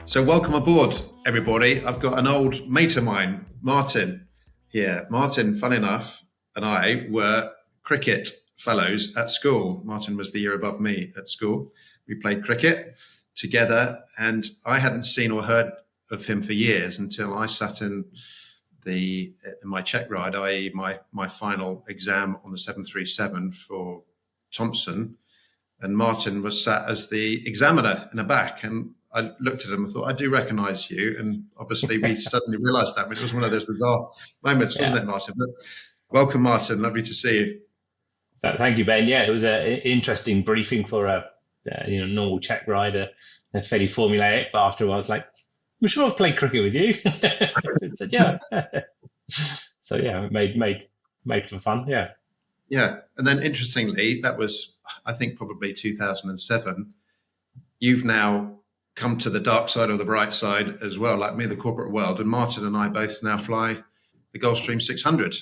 So welcome aboard, everybody. I've got an old mate of mine, Martin, here. Martin, fun enough, and I were cricket fellows at school. Martin was the year above me at school. We played cricket together, and I hadn't seen or heard of him for years until I sat in my check ride, i.e. my final exam on the 737 for Thompson, and Martin was sat as the examiner in the back. And I looked at him and thought, I do recognise you. And obviously we suddenly realised that. It was one of those bizarre moments, wasn't it, Martin? But welcome, Martin. Lovely to see you. Thank you, Ben. Yeah, it was an interesting briefing for a normal check rider, fairly formulaic. But after a while, I was like, I'm sure I've played cricket with you. I said, yeah. So yeah, it made for fun. Yeah. Yeah. And then interestingly, that was, I think, probably 2007. You've now come to the dark side or the bright side as well, like me, the corporate world. And Martin and I both now fly the Gulfstream 600,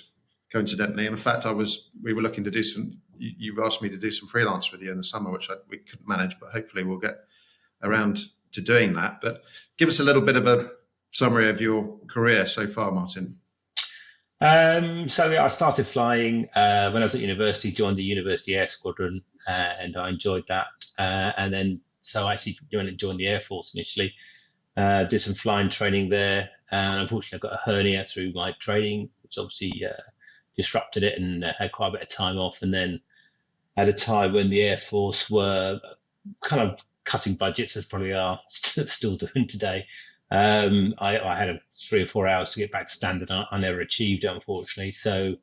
coincidentally. And in fact, we were looking to do some, you've asked me to do some freelance with you in the summer, which we couldn't manage, but hopefully we'll get around to doing that. But give us a little bit of a summary of your career so far, Martin. So yeah, I started flying when I was at university, joined the University Air Squadron, and I enjoyed that. And then, so I actually joined the Air Force initially, did some flying training there. And unfortunately, I got a hernia through my training, which obviously disrupted it, and had quite a bit of time off. And then at a time when the Air Force were kind of cutting budgets, as probably are still doing today, I had 3 or 4 hours to get back to standard. I never achieved it, unfortunately. So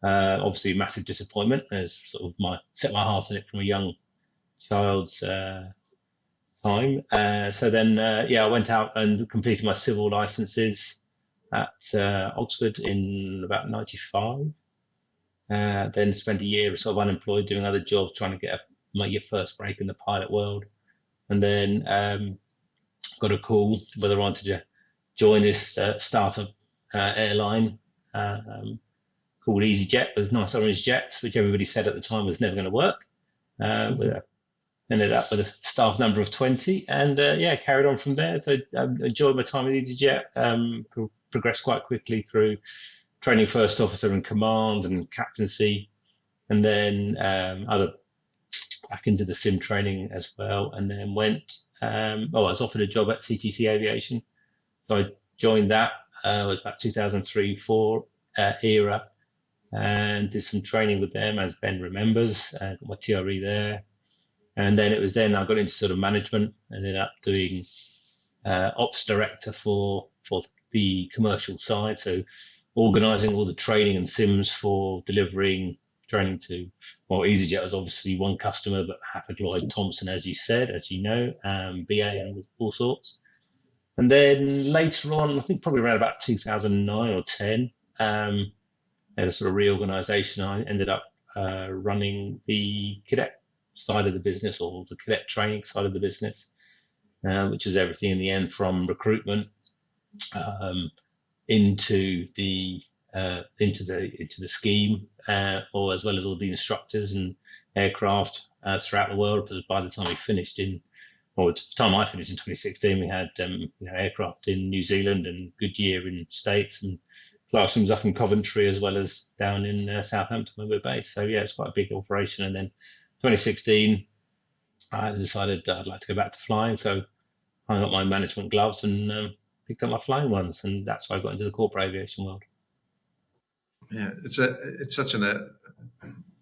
obviously massive disappointment, as sort of set my heart on it from a young child's time. So then, I went out and completed my civil licenses at Oxford in about 95. Then spent a year sort of unemployed doing other jobs, trying to make your first break in the pilot world. And then got a call whether I wanted to join this startup airline called Easyjet with nice orange jets, which everybody said at the time was never going to work. Ended up with a staff number of 20, and carried on from there. So I enjoyed my time with Easyjet, progressed quite quickly through training first officer in command and captaincy, and then back into the sim training as well, and then I was offered a job at CTC Aviation, so I joined that. It was about 2003-4 era, and did some training with them, as Ben remembers. Got my TRE there, and then I got into sort of management. Ended up doing ops director for the commercial side, so organising all the training and sims for delivering training to, EasyJet was obviously one customer, but Hapag-Lloyd, Thompson, as you know, BA and all sorts. And then later on, I think probably around about 2009 or 10, had a sort of reorganisation. I ended up running the cadet side of the business, or the cadet training side of the business, which is everything in the end from recruitment into the scheme, or as well as all the instructors and aircraft throughout the world. Because by the time I finished in 2016, we had aircraft in New Zealand and Goodyear in States, and classrooms up in Coventry as well as down in Southampton where we're based. So yeah, it's quite a big operation. And then 2016, I decided I'd like to go back to flying, so I got my management gloves and picked up my flying ones, and that's why I got into the corporate aviation world. Yeah, it's such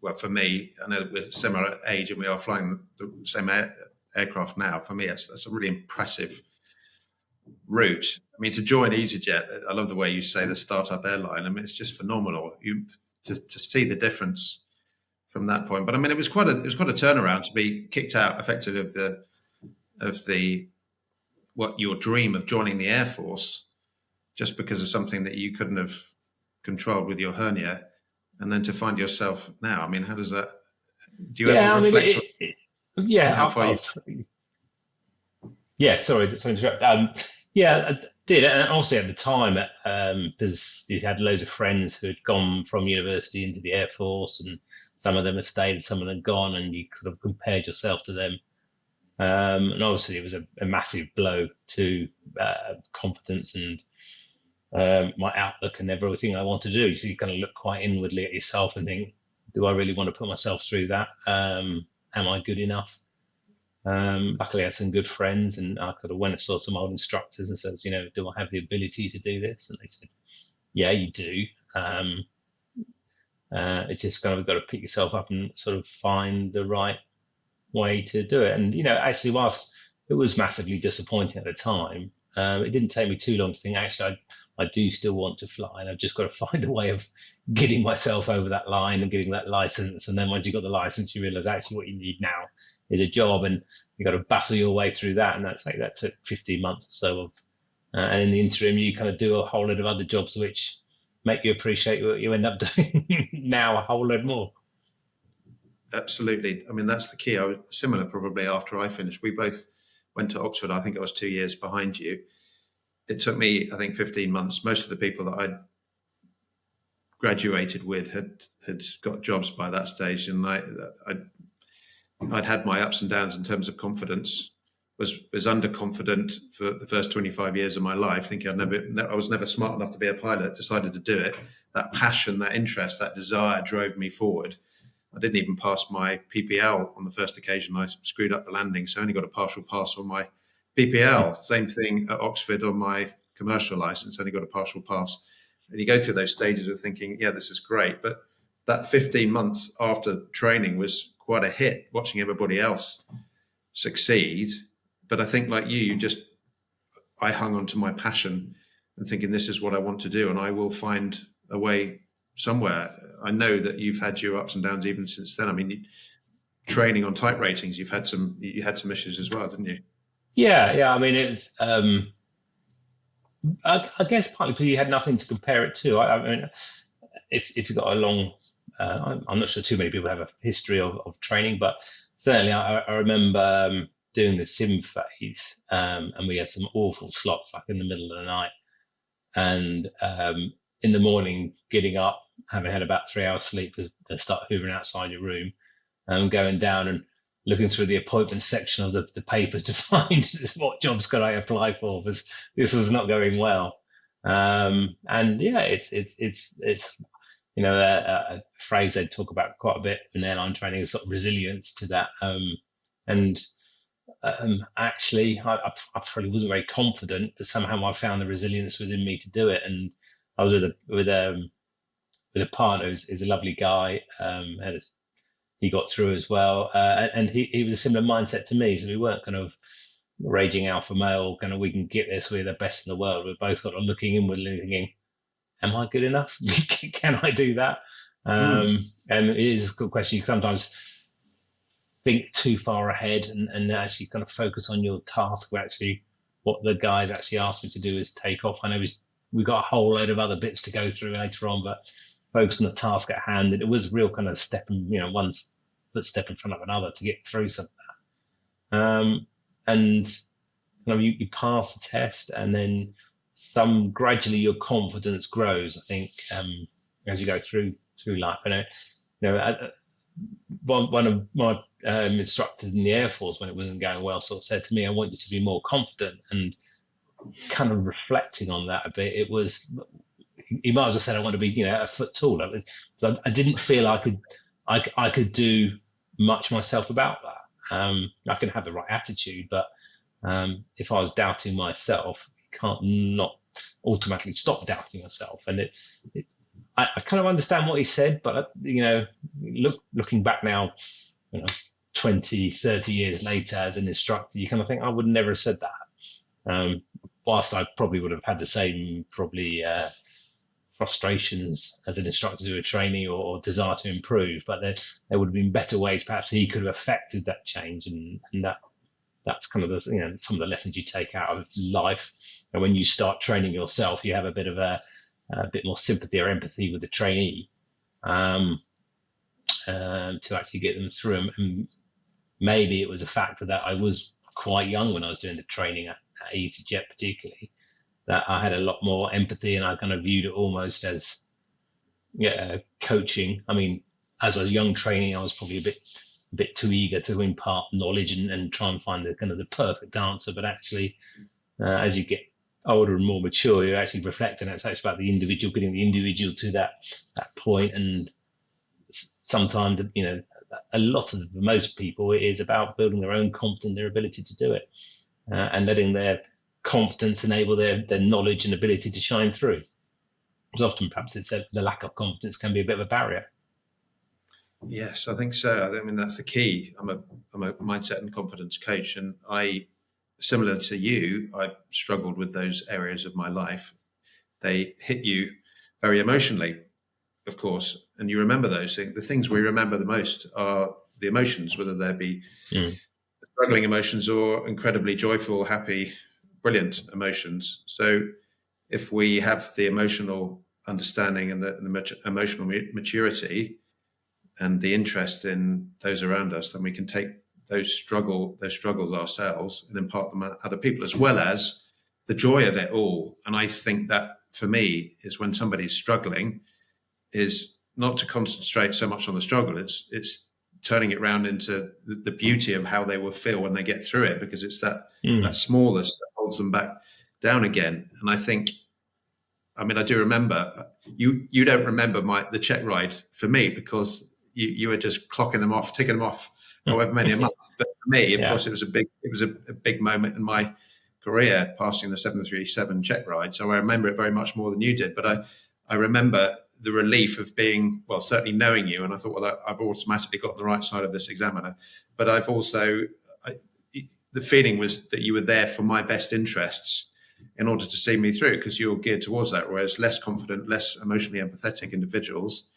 well, for me, I know we're similar age and we are flying the same aircraft now. For me, that's a really impressive route. I mean, to join EasyJet, I love the way you say the startup airline. I mean, it's just phenomenal. To see the difference from that point. But I mean, it was quite a turnaround to be kicked out effectively of your dream of joining the Air Force just because of something that you couldn't have controlled with your hernia, and then to find yourself now. I mean, how does that? Do you ever reflect? How far sorry to interrupt. I did, and obviously at the time, because you had loads of friends who had gone from university into the Air Force, and some of them had stayed, some of them gone, and you sort of compared yourself to them. And obviously it was a massive blow to confidence and my outlook and everything I want to do. So you kind of look quite inwardly at yourself and think, do I really want to put myself through that? Am I good enough? Luckily, I had some good friends, and I sort of went and saw some old instructors and said, do I have the ability to do this? And they said, yeah, you do. It's just kind of got to pick yourself up and sort of find the right way to do it. And, actually, whilst it was massively disappointing at the time, it didn't take me too long to think, actually, I do still want to fly, and I've just got to find a way of getting myself over that line and getting that license. And then once you've got the license, you realize actually what you need now is a job, and you've got to battle your way through that. And that took 15 months or so of, and in the interim, you kind of do a whole lot of other jobs which make you appreciate what you end up doing now a whole lot more. Absolutely. I mean, that's the key. I was similar probably after I finished. We both went to Oxford. I think I was 2 years behind you. It took me, I think, 15 months. Most of the people that I'd graduated with had got jobs by that stage, and I'd had my ups and downs in terms of confidence. Was underconfident for the first 25 years of my life, thinking I was never smart enough to be a pilot. Decided to do it. That passion, that interest, that desire drove me forward. I didn't even pass my PPL on the first occasion. I screwed up the landing, so I only got a partial pass on my PPL. Same thing at Oxford on my commercial license, only got a partial pass. And you go through those stages of thinking, yeah, this is great. But that 15 months after training was quite a hit, watching everybody else succeed. But I think like I hung on to my passion and thinking this is what I want to do, and I will find a way somewhere. I know that you've had your ups and downs even since then. I mean, training on type ratings, you had some issues as well, didn't you? Yeah. I mean, it was, I guess partly because you had nothing to compare it to. I mean, if you've got a long, I'm not sure too many people have a history of training, but certainly I remember doing the sim phase, and we had some awful slots like in the middle of the night, and in the morning getting up, having had about 3 hours sleep, to start hoovering outside your room, and going down and looking through the appointment section of the papers to find what jobs could I apply for, because this was not going well. And yeah, it's a phrase they talk about quite a bit in airline training is sort of resilience to that. And actually, I probably wasn't very confident, but somehow I found the resilience within me to do it. And I was with a partner who's a lovely guy. He got through as well, and he was a similar mindset to me. So we weren't kind of raging alpha male, kind of we can get this, we're the best in the world. We're both sort of looking inwardly, thinking, "Am I good enough? Can I do that?" And it is a good question. You sometimes think too far ahead and actually kind of focus on your task. Actually, what the guys actually asked me to do is take off. I know we've got a whole load of other bits to go through later on, but focus on the task at hand. It was real kind of stepping, one footstep in front of another to get through something. And you pass the test, and then gradually your confidence grows. I think as you go through life. One of my instructors in the Air Force, when it wasn't going well, sort of said to me, "I want you to be more confident." And kind of reflecting on that a bit, it was, he might as well said, "I want to be, a foot taller." I didn't feel I could do much myself about that. I can have the right attitude, but if I was doubting myself, you can't not automatically stop doubting yourself. And I kind of understand what he said, but looking back now, 20, 30 years later as an instructor, you kind of think I would never have said that. Whilst I probably would have had the same frustrations as an instructor to a trainee or desire to improve, but there would have been better ways perhaps he could have affected that change, and that's kind of some of the lessons you take out of life. And when you start training yourself, you have a bit of a bit more sympathy or empathy with the trainee to actually get them through. And maybe it was a factor that I was quite young when I was doing the training at Easyjet, particularly, that I had a lot more empathy, and I kind of viewed it almost as coaching. I mean, as a young trainee, I was probably a bit a bit too eager to impart knowledge and try and find the kind of the perfect answer. But actually, as you get older and more mature, you actually reflect, and it's actually about the individual, getting the individual to that point. And sometimes, a lot of most people, it is about building their own confidence, their ability to do it, and letting their confidence enable their knowledge and ability to shine through. Because often, perhaps, it's the lack of confidence can be a bit of a barrier. Yes, I think so. I mean, that's the key. I'm a mindset and confidence coach, and similar to you, I struggled with those areas of my life. They hit you very emotionally, of course, and you remember those things. The things we remember the most are the emotions, whether they be struggling emotions or incredibly joyful, happy, brilliant emotions. So if we have the emotional understanding and the emotional maturity and the interest in those around us, then we can take those struggles ourselves and impart them on other people, as well as the joy of it all. And I think that for me is when somebody's struggling, is not to concentrate so much on the struggle. It's turning it around into the beauty of how they will feel when they get through it, because it's that smallness that holds them back down again. And I think, I do remember you don't remember the check ride for me, because you were just clocking them off, ticking them off, however many a month. But for me, of course, it was a big moment in my career, passing the 737 check ride. So I remember it very much more than you did. But I remember the relief of being, well, certainly knowing you, and I thought, well, I've automatically got on the right side of this examiner. But I've also, the feeling was that you were there for my best interests in order to see me through, because you're geared towards that. Whereas less confident, less emotionally empathetic individuals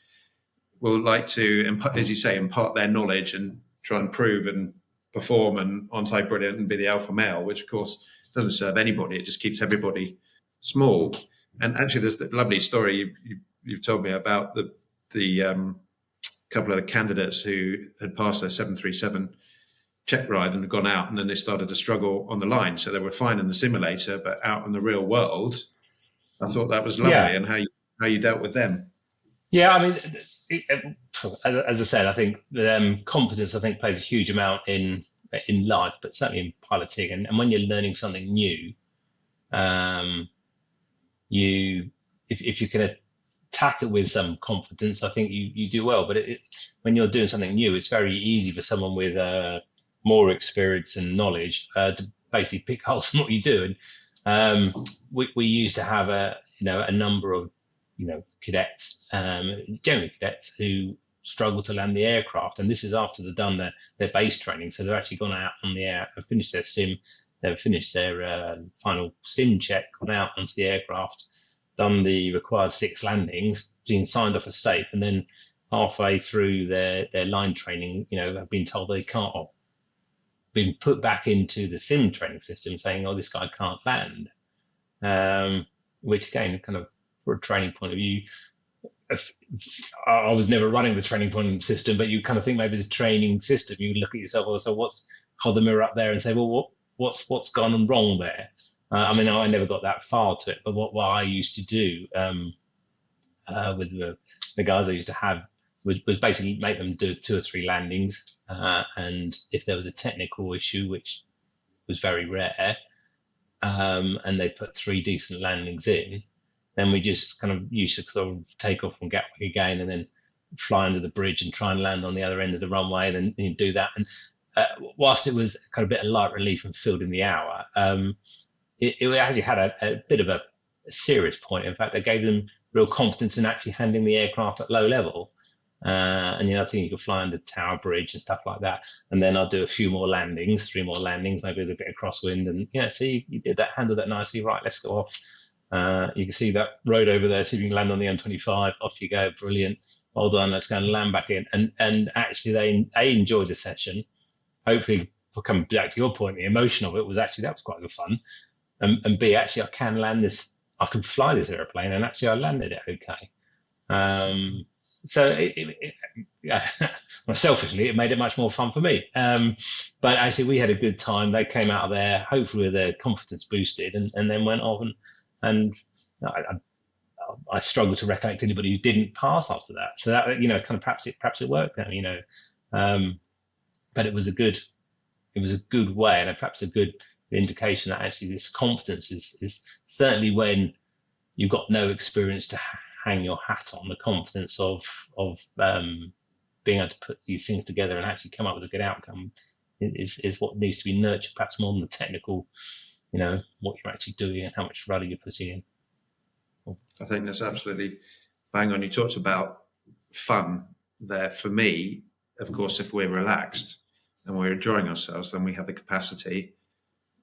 will like to, as you say, impart their knowledge and try and prove and perform and on-site brilliant and be the alpha male, which of course doesn't serve anybody. It just keeps everybody small. And actually, there's the lovely story you've told me about the couple of the candidates who had passed their 737 check ride and had gone out, and then they started to struggle on the line. So they were fine in the simulator, but out in the real world, I thought that was lovely. And how you dealt with them. Yeah, I mean, as I said, I think confidence, plays a huge amount in life, but certainly in piloting. And when you're learning something new, if you can attack it with some confidence, I think you do well. But when you're doing something new, it's very easy for someone with more experience and knowledge to basically pick holes in what you do. And we used to have a number of cadets, generally cadets, who struggle to land the aircraft. And this is after they've done their base training. So they've actually gone out on the air and finished their sim. They've finished their final sim check, gone out onto the aircraft, done the required 6 landings, been signed off as safe, and then halfway through their line training, have been told they can't, or been put back into the sim training system saying, oh, this guy can't land, which again, kind of, for a training point of view, I was never running the training point system, but you kind of think maybe the training system, you look at yourself, also hold the mirror up there and say, well, what's gone wrong there? I never got that far to it, but what I used to do with the guys I used to have was basically make them do 2 or 3 landings, and if there was a technical issue, which was very rare, and they put 3 decent landings in, then we just kind of used to sort of take off from Gatwick again and then fly under the bridge and try and land on the other end of the runway, and then do that. And whilst it was kind of a bit of light relief and filled in the hour, it actually had a bit of a serious point. In fact, it gave them real confidence in actually handling the aircraft at low level. And I think you could fly under Tower Bridge and stuff like that. And then I'll do a few more landings, 3 more landings, maybe with a bit of crosswind. And see, you did that, handled that nicely. Right, let's go off. You can see that road over there. See if you can land on the M25. Off you go. Brilliant. Well done. Let's go and land back in. And actually, they enjoyed the session. Hopefully, for coming back to your point, the emotion of it was actually, that was quite good fun. And B, actually, I can land this. I can fly this airplane, and actually, I landed it okay. So selfishly, it made it much more fun for me. But actually, we had a good time. They came out of there, hopefully with their confidence boosted, and then went off. And I struggle to recollect anybody who didn't pass after that. So that, kind of perhaps it worked. but it was a good way, and perhaps a good indication that actually this confidence is certainly, when you've got no experience to hang your hat on, the confidence of being able to put these things together and actually come up with a good outcome is what needs to be nurtured, perhaps more than the technical, what you're actually doing and how much rudder you're putting in. I think that's absolutely bang on. You talked about fun there. For me, of course, if we're relaxed and we're enjoying ourselves, then we have the capacity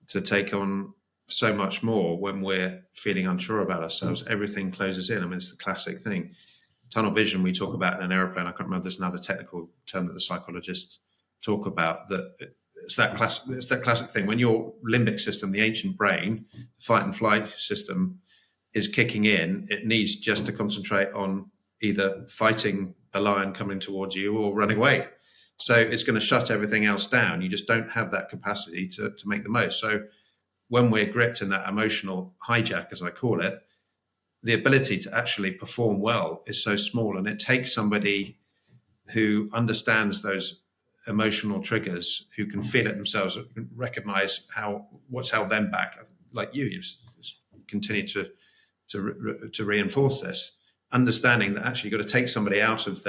to take on so much more. When we're feeling unsure about ourselves, everything closes in. I mean, it's the classic thing. Tunnel vision, we talk about in an aeroplane. I can't remember, there's another technical term that the psychologists talk about, that it's that classic thing. When your limbic system, the ancient brain, the fight and flight system, is kicking in, it needs just to concentrate on either fighting a lion coming towards you or running away. So it's going to shut everything else down. You just don't have that capacity to make the most. So when we're gripped in that emotional hijack, as I call it, the ability to actually perform well is so small. And it takes somebody who understands those emotional triggers, who can feel it themselves, recognize what's held them back. Like you've continued to reinforce this, understanding that actually you've got to take somebody out of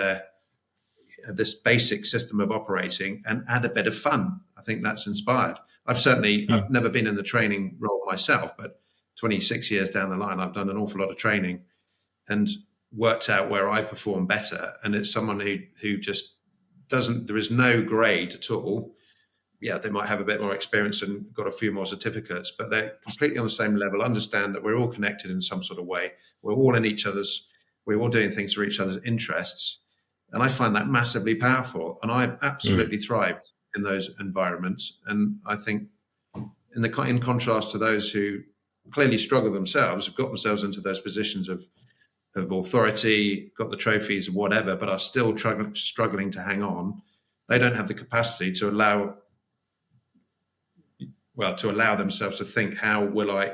this basic system of operating and add a bit of fun. I think that's inspired. I've never been in the training role myself, but 26 years down the line, I've done an awful lot of training and worked out where I perform better. And it's someone who just doesn't, there is no grade at all. Yeah, they might have a bit more experience and got a few more certificates, but they're completely on the same level, understand that we're all connected in some sort of way. We're all doing things for each other's interests. And I find that massively powerful. And I've absolutely thrived in those environments. And I think in contrast to those who clearly struggle themselves, have got themselves into those positions of authority, got the trophies or whatever, but are still struggling to hang on, they don't have the capacity to allow themselves to think,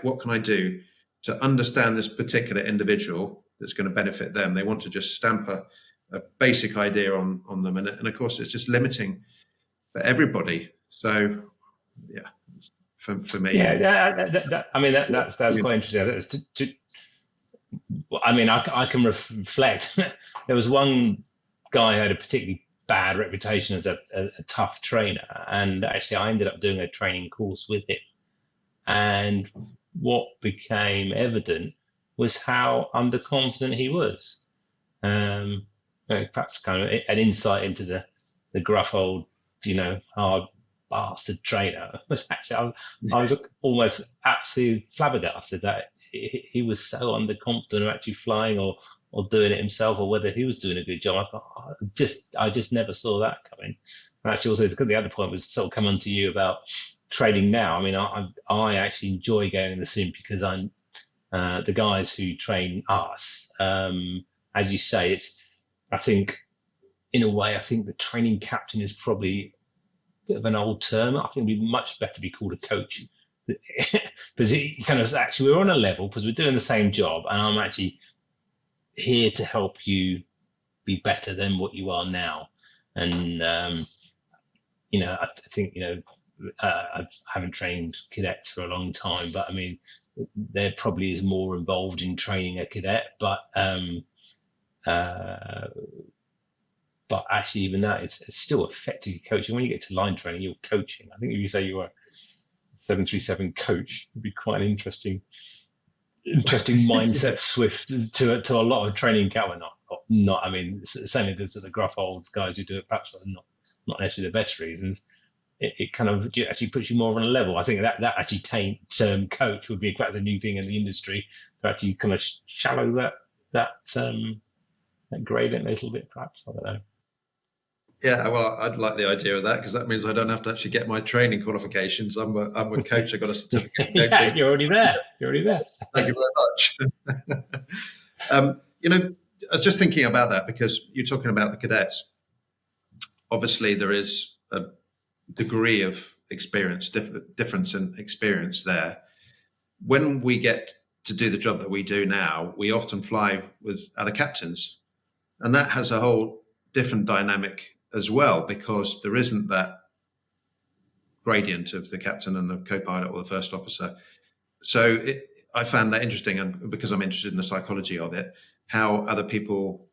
what can I do to understand this particular individual that's going to benefit them? They want to just stamp a basic idea on them. And of course, it's just limiting for everybody. So, yeah, for me. Yeah, that's quite interesting. I can reflect. There was one guy who had a particularly bad reputation as a tough trainer, and actually I ended up doing a training course with him. And what became evident was how underconfident he was. Perhaps kind of an insight into the gruff old, hard bastard trainer. Was actually I was almost absolutely flabbergasted that he was so underconfident of actually flying or doing it himself, or whether he was doing a good job. I thought, I just never saw that coming. And actually, also the other point was sort of come on to you about training now. I mean, I actually enjoy going in the sim because I'm the guys who train us. As you say, I think in a way, I think the training captain is probably a bit of an old term. I think it'd be much better to be called a coach. Because we're on a level because we're doing the same job, and I'm actually here to help you be better than what you are now. And I think I haven't trained cadets for a long time, but I mean there probably is more involved in training a cadet, but actually even that it's still effectively coaching. When you get to line training, you're coaching. I think if you say you are 737 coach, would be quite an interesting mindset swift to a lot of training camp. Not. I mean, certainly to the gruff old guys who do it, perhaps not necessarily the best reasons. It kind of actually puts you more on a level. I think that actually term coach would be quite a new thing in the industry to actually kind of shallow that gradient a little bit, perhaps. I don't know. Yeah, well, I'd like the idea of that, because that means I don't have to actually get my training qualifications. I'm a coach. I got a certificate of coaching. Yeah, you're already there. Thank you very much. I was just thinking about that because you're talking about the cadets. Obviously, there is a degree of experience, difference in experience there. When we get to do the job that we do now, we often fly with other captains, and that has a whole different dynamic as well, because there isn't that gradient of the captain and the co-pilot or the first officer. So I found that interesting, and because I'm interested in the psychology of it, how other people.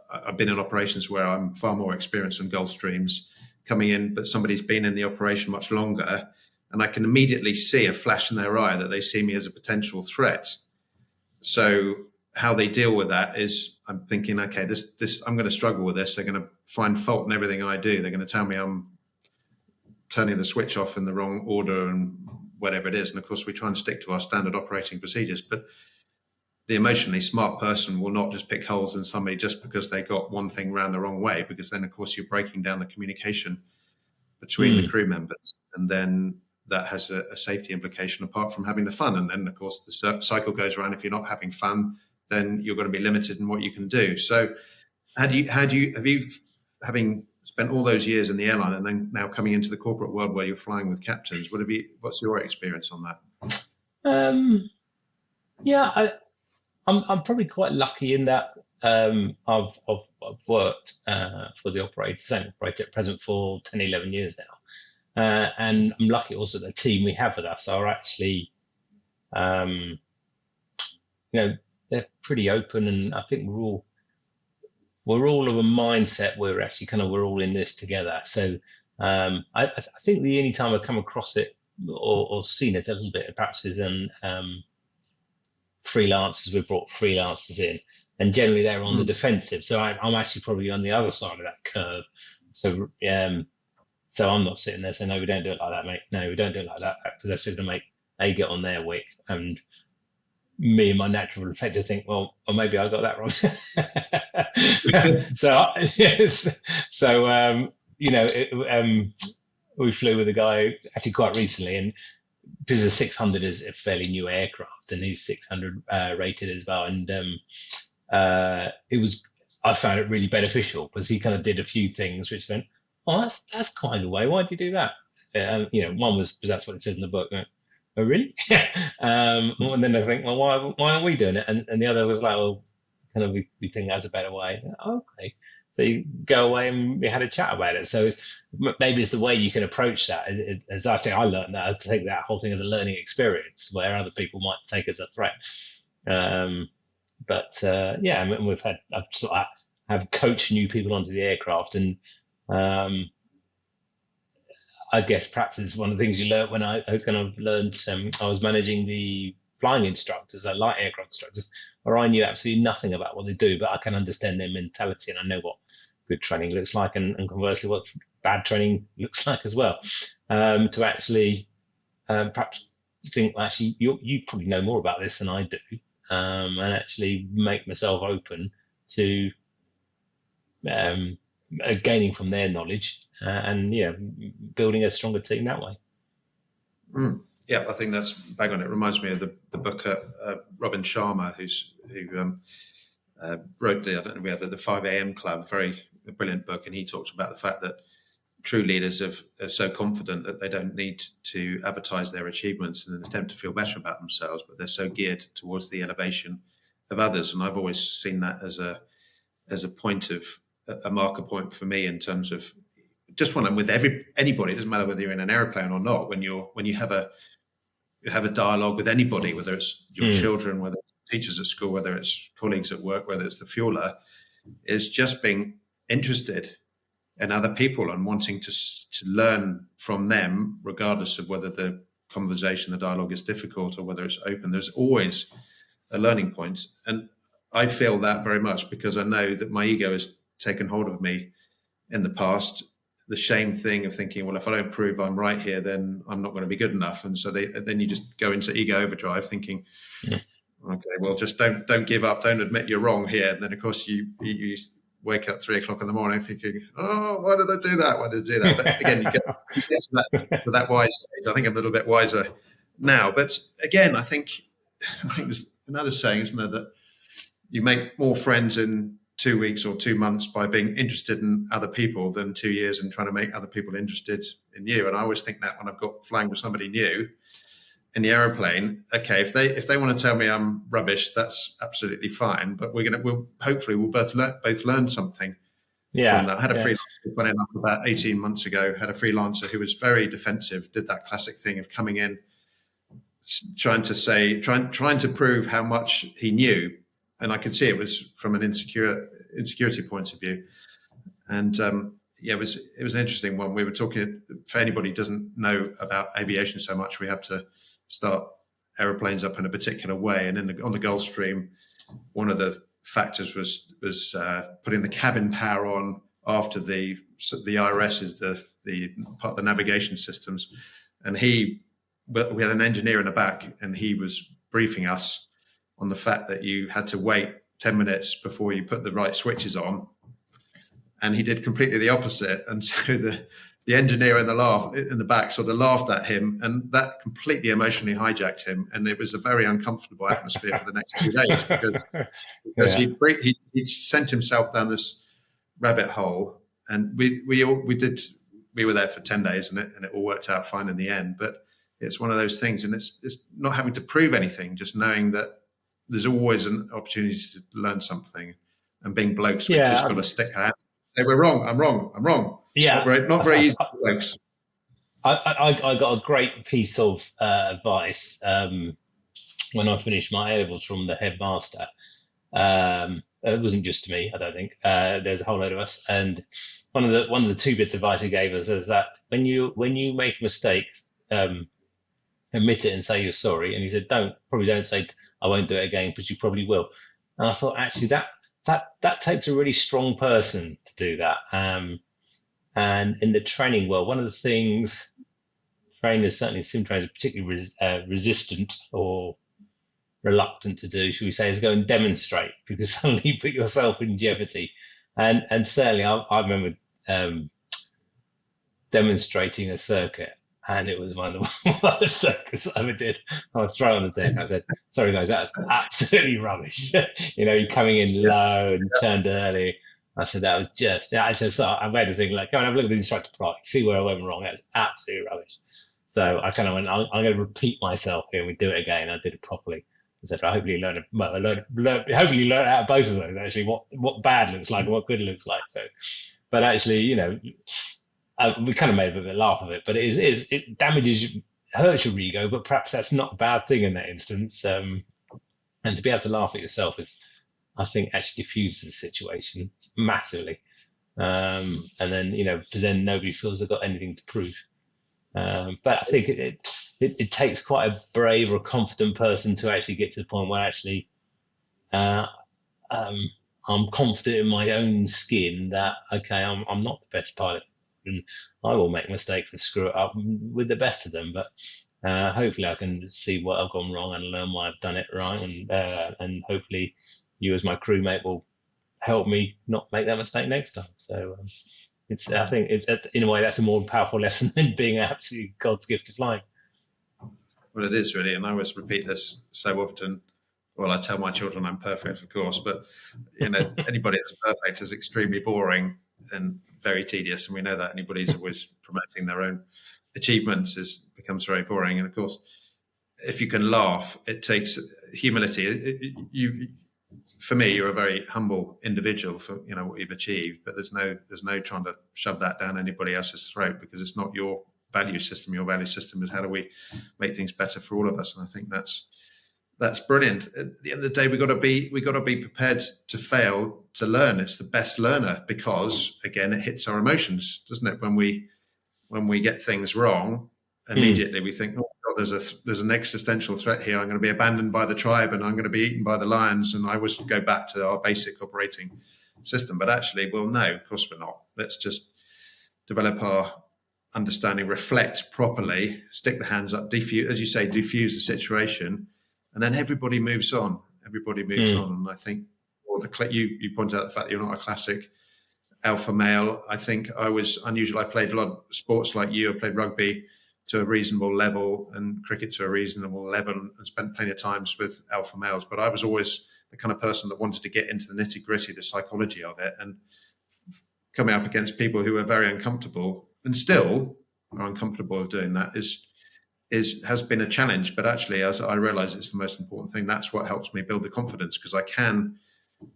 I've been in operations where I'm far more experienced in Gulfstreams coming in, but somebody's been in the operation much longer, and I can immediately see a flash in their eye that they see me as a potential threat. So how they deal with that is, I'm thinking, okay, this I'm going to struggle with this. They're going to find fault in everything I do. They're going to tell me I'm turning the switch off in the wrong order and whatever it is. And of course, we try and stick to our standard operating procedures, but the emotionally smart person will not just pick holes in somebody just because they got one thing round the wrong way, because then, of course, you're breaking down the communication between the crew members. And then that has a safety implication apart from having the fun. And then, of course, the cycle goes around. If you're not having fun, then you're going to be limited in what you can do. So have you, having spent all those years in the airline and then now coming into the corporate world where you're flying with captains, what's your experience on that? Yeah, I'm probably quite lucky in that I've worked for the same operator at present for 10, 11 years now. And I'm lucky also that the team we have with us are actually, they're pretty open, and I think we're all of a mindset where we're all in this together. So I think the only time I've come across it or seen it a little bit perhaps is in freelancers. We've brought freelancers in, and generally they're on the defensive. So I'm actually probably on the other side of that curve. So so I'm not sitting there saying, no, we don't do it like that, mate. No, we don't do it like that, because that's going to make A, get on their wick, and me and my natural reflector think, well, or maybe I got that wrong. We flew with a guy actually quite recently, and because the 600 is a fairly new aircraft, and he's 600 rated as well, and I found it really beneficial because he kind of did a few things which went, oh, that's quite a way. Why'd you do that? One was because that's what it says in the book. Oh, really? And then I think, well, why aren't we doing it? And the other was like, well, kind of we think that's a better way. Okay. So you go away and we had a chat about it. So maybe it's the way you can approach that. As I think I learned that, I take that whole thing as a learning experience where other people might take as a threat. I've coached new people onto the aircraft, and I guess perhaps it's one of the things you learn when I kind of learned. I was managing the flying instructors, light aircraft instructors, where I knew absolutely nothing about what they do, but I can understand their mentality, and I know what good training looks like, and conversely what bad training looks like as well. To actually perhaps think, well, actually, you probably know more about this than I do, and actually make myself open to gaining from their knowledge, and building a stronger team that way. Yeah, I think that's bang on. It reminds me of the book Robin Sharma, who wrote the 5 a.m. Club, very brilliant book, and he talks about the fact that true leaders are so confident that they don't need to advertise their achievements in an attempt to feel better about themselves, but they're so geared towards the elevation of others. And I've always seen that as a point of a marker point for me in terms of just when I'm with anybody. It doesn't matter whether you're in an airplane or not. When you have a dialogue with anybody, whether it's your children, whether it's teachers at school, whether it's colleagues at work, whether it's the fueler, is just being interested in other people and wanting to learn from them, regardless of whether the conversation, the dialogue is difficult or whether it's open. There's always a learning point. And I feel that very much because I know that my ego has taken hold of me in the past. The shame thing of thinking, well, if I don't prove I'm right here, then I'm not going to be good enough. And so then you just go into ego overdrive thinking, okay, well, just don't give up. Don't admit you're wrong here. And then, of course, you wake up 3 o'clock in the morning thinking, oh, why did I do that? Why did I do that? But again, you get to that wise stage. I think I'm a little bit wiser now. But again, I think there's another saying, isn't there, that you make more friends in 2 weeks or 2 months by being interested in other people than 2 years and trying to make other people interested in you. And I always think that when I've got flying with somebody new in the aeroplane, okay, if they want to tell me I'm rubbish, that's absolutely fine. But we'll hopefully both learn something from Yeah. that. I had a Yeah. freelancer, funny enough, about 18 months ago, had a freelancer who was very defensive, did that classic thing of coming in, trying to prove how much he knew. And I could see it was from an insecurity point of view. And yeah, it was an interesting one. We were talking, for anybody who doesn't know about aviation so much, we have to start aeroplanes up in a particular way. And on the Gulfstream, one of the factors was putting the cabin power on after the IRS is the part of the navigation systems. And we had an engineer in the back, and he was briefing us on the fact that you had to wait 10 minutes before you put the right switches on. And he did completely the opposite. And so the engineer in the back sort of laughed at him, and that completely emotionally hijacked him. And it was a very uncomfortable atmosphere for the next 2 days because he sent himself down this rabbit hole. And we were there for 10 days, and it all worked out fine in the end. But it's one of those things, and it's not having to prove anything, just knowing that there's always an opportunity to learn something. And being blokes, we've just got to stick our hands. Say, we're wrong. I'm wrong. Yeah. Not very easy, blokes. I got a great piece of advice when I finished my A-levels from the headmaster. It wasn't just to me, I don't think. There's a whole load of us, and one of the two bits of advice he gave us is that when you make mistakes, admit it and say you're sorry. And he said, probably don't say I won't do it again, because you probably will. And I thought, actually, that takes a really strong person to do that. And in the training world, one of the things trainers, certainly sim trainers, are particularly resistant or reluctant to do, should we say, is go and demonstrate, because suddenly you put yourself in jeopardy. And certainly I remember demonstrating a circuit, and it was one of the worst circuits I ever did. I was thrown on the deck. I said, sorry guys, that's absolutely rubbish. You're coming in low and turned early. I said, that was I made a thing like, go and have a look at the instructor product, see where I went wrong. That's absolutely rubbish. So I kind of went, I'm going to repeat myself here, and we do it again. I did it properly. I said, I hopefully learn out of both of those, actually, what bad looks like and what good looks like. So, but actually, we kind of made a bit of a laugh of it, but it hurts your ego, but perhaps that's not a bad thing in that instance. And to be able to laugh at yourself is, I think, actually diffuses the situation massively. And then nobody feels they've got anything to prove. But I think it takes quite a brave or confident person to actually get to the point where actually I'm confident in my own skin that, okay, I'm not the best pilot, and I will make mistakes and screw it up with the best of them. But hopefully I can see what I've gone wrong and learn why I've done it right. And hopefully you as my crewmate will help me not make that mistake next time. So I think it's in a way that's a more powerful lesson than being absolutely God's gift to flying. Well, it is really, and I always repeat this so often. Well, I tell my children I'm perfect, of course, but anybody that's perfect is extremely boring and very tedious, and we know that anybody who's always promoting their own achievements becomes very boring. And of course, if you can laugh, it takes humility. For me, you're a very humble individual for what you've achieved, but there's no trying to shove that down anybody else's throat, because it's not your value system. Your value system is how do we make things better for all of us, and I think that's brilliant. At the end of the day, we got to be prepared to fail to learn. It's the best learner, because again, it hits our emotions, doesn't it? When we get things wrong, immediately we think, oh God, there's an existential threat here. I'm going to be abandoned by the tribe, and I'm going to be eaten by the lions. And I always go back to our basic operating system. But actually, well, no, of course we're not. Let's just develop our understanding, reflect properly, stick the hands up, diffuse, as you say, diffuse the situation, and then everybody moves on. And I think, you pointed out the fact that you're not a classic alpha male. I think I was unusual. I played a lot of sports like you. I played rugby to a reasonable level and cricket to a reasonable level, and spent plenty of times with alpha males. But I was always the kind of person that wanted to get into the nitty gritty, the psychology of it, and coming up against people who are very uncomfortable and still are uncomfortable of doing that has been a challenge. But actually, as I realize, it's the most important thing. That's what helps me build the confidence, because I can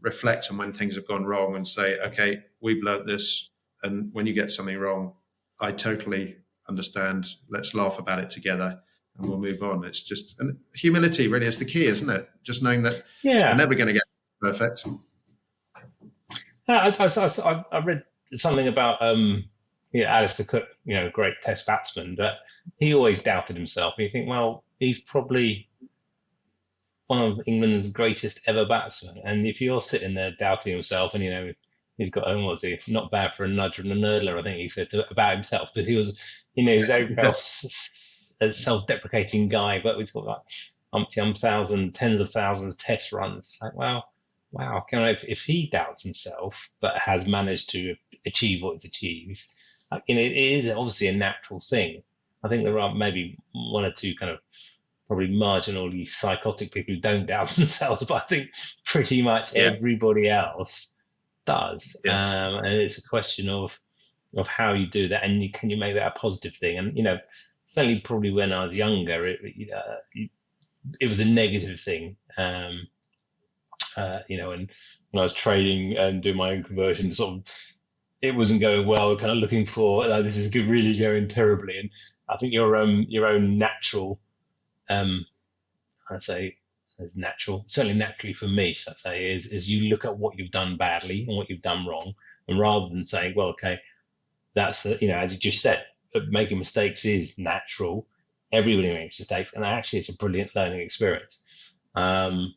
reflect on when things have gone wrong and say, okay, we've learnt this, and when you get something wrong, I totally understand. Let's laugh about it together, and we'll move on. It's just, and humility really is the key, isn't it? Just knowing that we're never going to get perfect. I read something about Alistair Cook, great Test batsman, but he always doubted himself. And you think, well, he's probably one of England's greatest ever batsmen, and if you're sitting there doubting himself, and he's got was he not bad for a nudger and a nerdler, I think he said about himself, but he was, he's very a self-deprecating guy, but we've got like thousand, tens of thousands Test runs. Like, wow, if he doubts himself but has managed to achieve what he's achieved, it is obviously a natural thing. I think there are maybe one or two kind of probably marginally psychotic people who don't doubt themselves, but I think pretty much everybody else does. Yes. And it's a question of how you do that, and can you make that a positive thing? And certainly probably when I was younger, it was a negative thing. And when I was trading and doing my own conversion, sort of, it wasn't going well. Kind of looking for this is really going terribly, and I think your own natural, I'd say, as natural, certainly naturally for me, I'd say, is you look at what you've done badly and what you've done wrong, and rather than saying, well, okay, that's as you just said, making mistakes is natural. Everybody makes mistakes, and actually, it's a brilliant learning experience. And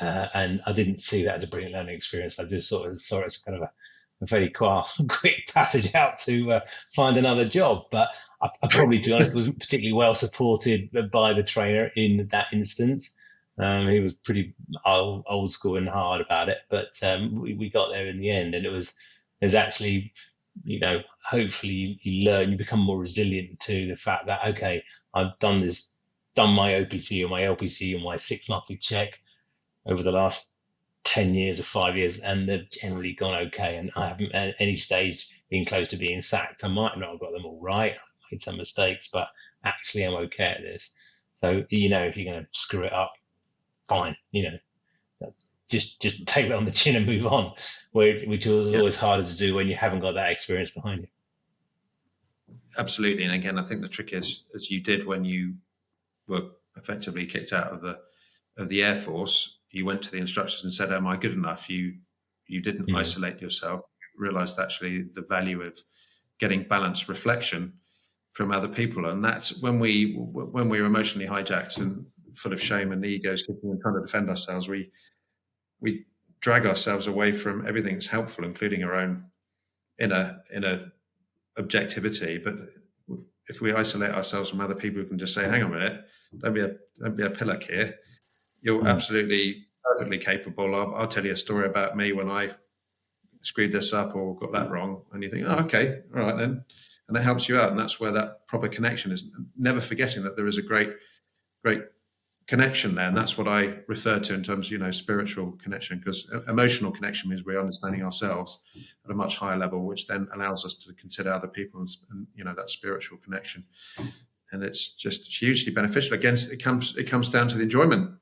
I didn't see that as a brilliant learning experience. I just sort of saw it as kind of a very quick passage out to find another job. But I probably, to be honest, wasn't particularly well supported by the trainer in that instance. He was pretty old school and hard about it, but we got there in the end, and there's actually, hopefully you learn, you become more resilient to the fact that, okay, I've done my OPC or my LPC or my 6 monthly check over the last 10 years or 5 years, and they've generally gone okay, and I haven't at any stage been close to being sacked. I might not have got them all right, I made some mistakes, but actually I'm okay at this. So, if you're going to screw it up, fine, just take that on the chin and move on, which is always harder to do when you haven't got that experience behind you. Absolutely. And again, I think the trick is, as you did when you were effectively kicked out of the Air Force, you went to the instructors and said, am I good enough? You didn't isolate yourself. You realized actually the value of getting balanced reflection from other people. And that's when we're emotionally hijacked and full of shame and egos kicking and trying to defend ourselves, we drag ourselves away from everything that's helpful, including our own inner objectivity. But if we isolate ourselves from other people who can just say, hang on a minute, don't be a pillock here. You're absolutely perfectly capable. I'll tell you a story about me when I screwed this up or got that wrong. And you think, oh, okay, all right then. And it helps you out. And that's where that proper connection is. Never forgetting that there is a great connection there. And that's what I refer to in terms of, spiritual connection, because emotional connection means we're understanding ourselves at a much higher level, which then allows us to consider other people and that spiritual connection. And it's just hugely beneficial. Again, it comes down to the enjoyment.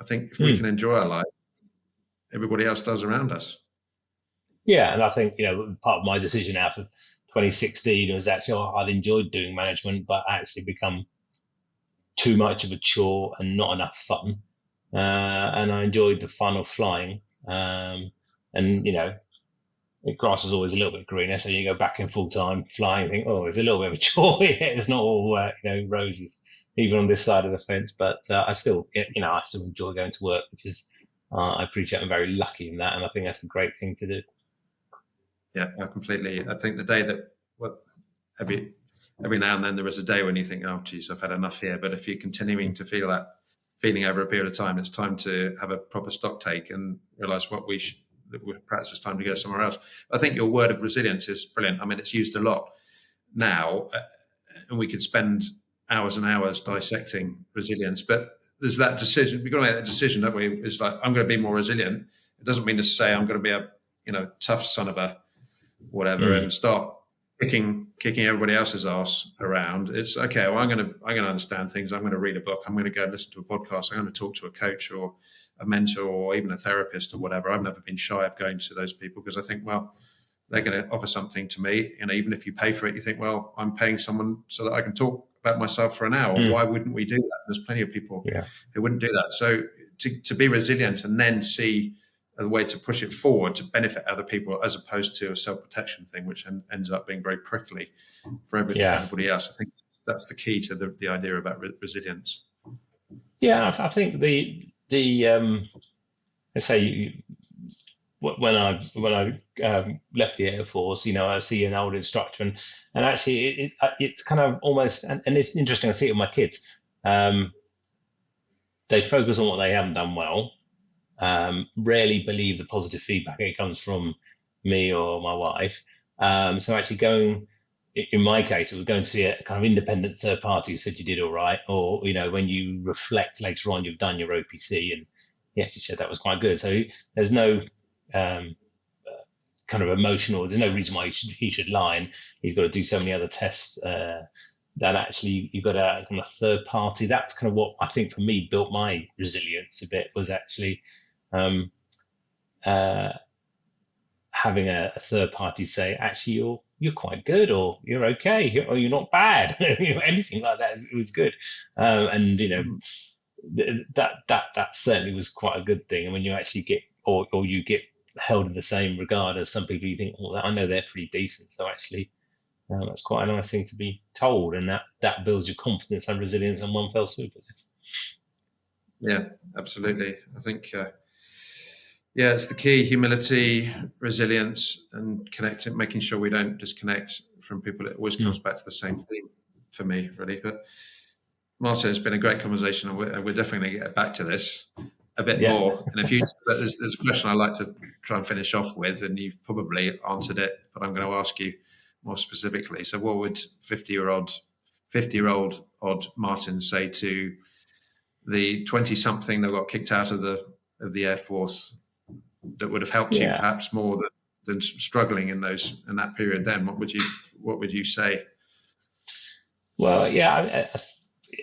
I think if we can enjoy our life, everybody else does around us. Yeah, and I think part of my decision out of 2016 was actually I'd enjoyed doing management, but actually become too much of a chore and not enough fun. And I enjoyed the fun of flying. And the grass is always a little bit greener, so you go back in full time flying, think, oh, it's a little bit of a chore. It's not all roses, even on this side of the fence. But I still enjoy going to work, which is I appreciate. I'm very lucky in that, and I think that's a great thing to do. Yeah, completely. I think the day that every now and then there is a day when you think, oh, geez, I've had enough here. But if you're continuing to feel that feeling over a period of time, it's time to have a proper stock take and realize perhaps it's time to go somewhere else. I think your word of resilience is brilliant. I mean, it's used a lot now, and we could spend hours and hours dissecting resilience, but there's that decision. We've got to make that decision, don't we? It's like, I'm going to be more resilient. It doesn't mean to say I'm going to be a tough son of a whatever and start kicking everybody else's ass around. It's okay. Well, I'm going to understand things. I'm going to read a book. I'm going to go and listen to a podcast. I'm going to talk to a coach or a mentor or even a therapist or whatever, I've never been shy of going to those people, because I think, well, they're going to offer something to me. Even if you pay for it, you think, well, I'm paying someone so that I can talk about myself for an hour. Why wouldn't we do that? There's plenty of people who wouldn't do that. So to be resilient and then see a way to push it forward to benefit other people, as opposed to a self-protection thing, which ends up being very prickly for everybody else. I think that's the key to the idea about resilience. Yeah, I think let's say when I left the Air Force, I see an old instructor, and actually it's kind of almost, and it's interesting. I see it with my kids. They focus on what they haven't done well. Rarely believe the positive feedback that comes from me or my wife. So actually going, in my case, it was going to see a kind of independent third party who said you did all right, or when you reflect later on, you've done your OPC, and he actually said that was quite good. So there's no kind of emotional. There's no reason why he should lie, and he's got to do so many other tests. That actually you've got a kind of third party. That's kind of what I think for me built my resilience a bit, was actually having a third party say, actually, you're quite good, or you're okay, or you're not bad, anything like that. It was good, and that certainly was quite a good thing. And when you actually get, or you get held in the same regard as some people, you think, well, I know they're pretty decent, so actually that's quite a nice thing to be told, and that builds your confidence and resilience in one fell swoop, I guess. Yeah, absolutely. I think it's the key: humility, resilience, and connecting, making sure we don't disconnect from people. It always comes back to the same theme for me, really. But Martin, it's been a great conversation, and we're definitely going to get back to this a bit more in a future. But there's a question I'd like to try and finish off with, and you've probably answered it, but I'm going to ask you more specifically. So what would 50-year-old odd Martin say to the 20-something that got kicked out of the Air Force, that would have helped you perhaps more than struggling in that period? Then what would you say? Well,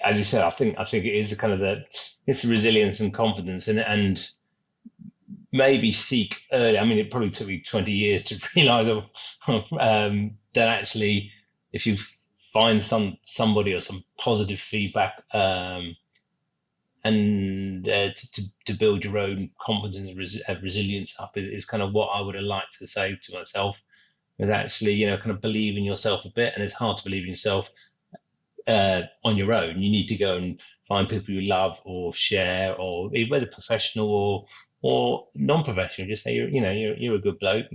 as you said, I think it is kind of it's the resilience and confidence, and maybe seek early. I mean, it probably took me 20 years to realize that actually, if you find somebody or some positive feedback, and to build your own confidence and resilience up, is kind of what I would have liked to say to myself. Is actually, kind of believe in yourself a bit, and it's hard to believe in yourself on your own. You need to go and find people you love or share, or whether professional or non-professional. Just say you're a good bloke.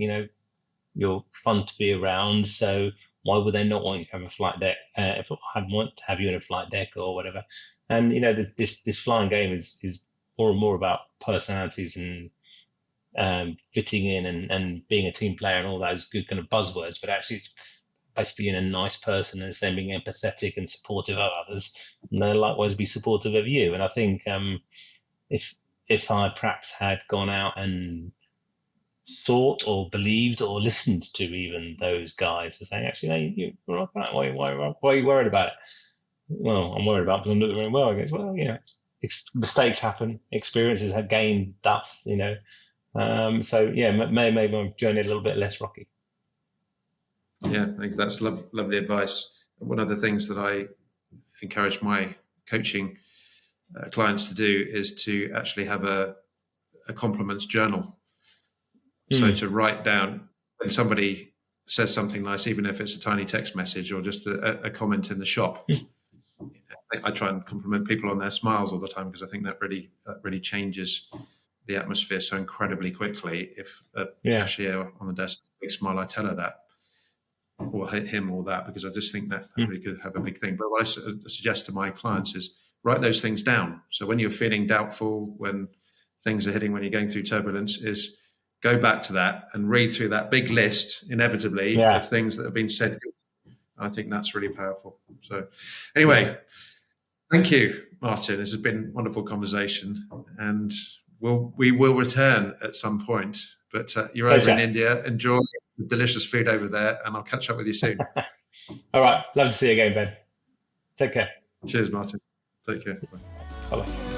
You're fun to be around. So why would they not want you to have a flight deck? If I want to have you in a flight deck or whatever. And this flying game is more and more about personalities and fitting in and being a team player and all those good kind of buzzwords. But actually, it's basically being a nice person and then being empathetic and supportive of others, and they'll likewise be supportive of you. And I think if I perhaps had gone out and thought or believed or listened to even those guys, who saying, actually, no, you're all right. Why are you worried about it? Well, I'm worried about it because I'm not doing well. I guess, well, mistakes happen, experiences have gained dust, So maybe my journey a little bit less rocky. Yeah, I think that's lovely advice. One of the things that I encourage my coaching clients to do is to actually have a compliments journal. So to write down when somebody says something nice, even if it's a tiny text message or just a comment in the shop. I try and compliment people on their smiles all the time, because I think that really changes the atmosphere so incredibly quickly. If a cashier on the desk has a big smile, I tell her that, or him or that, because I just think that really could have a big thing. But what I suggest to my clients is write those things down. So when you're feeling doubtful, when things are hitting, when you're going through turbulence, is go back to that and read through that big list inevitably of things that have been said. I think that's really powerful. So anyway, thank you, Martin. This has been a wonderful conversation, and we will return at some point. But you're over in India. Enjoy the delicious food over there, and I'll catch up with you soon. All right. Love to see you again, Ben. Take care. Cheers, Martin. Take care. Bye-bye.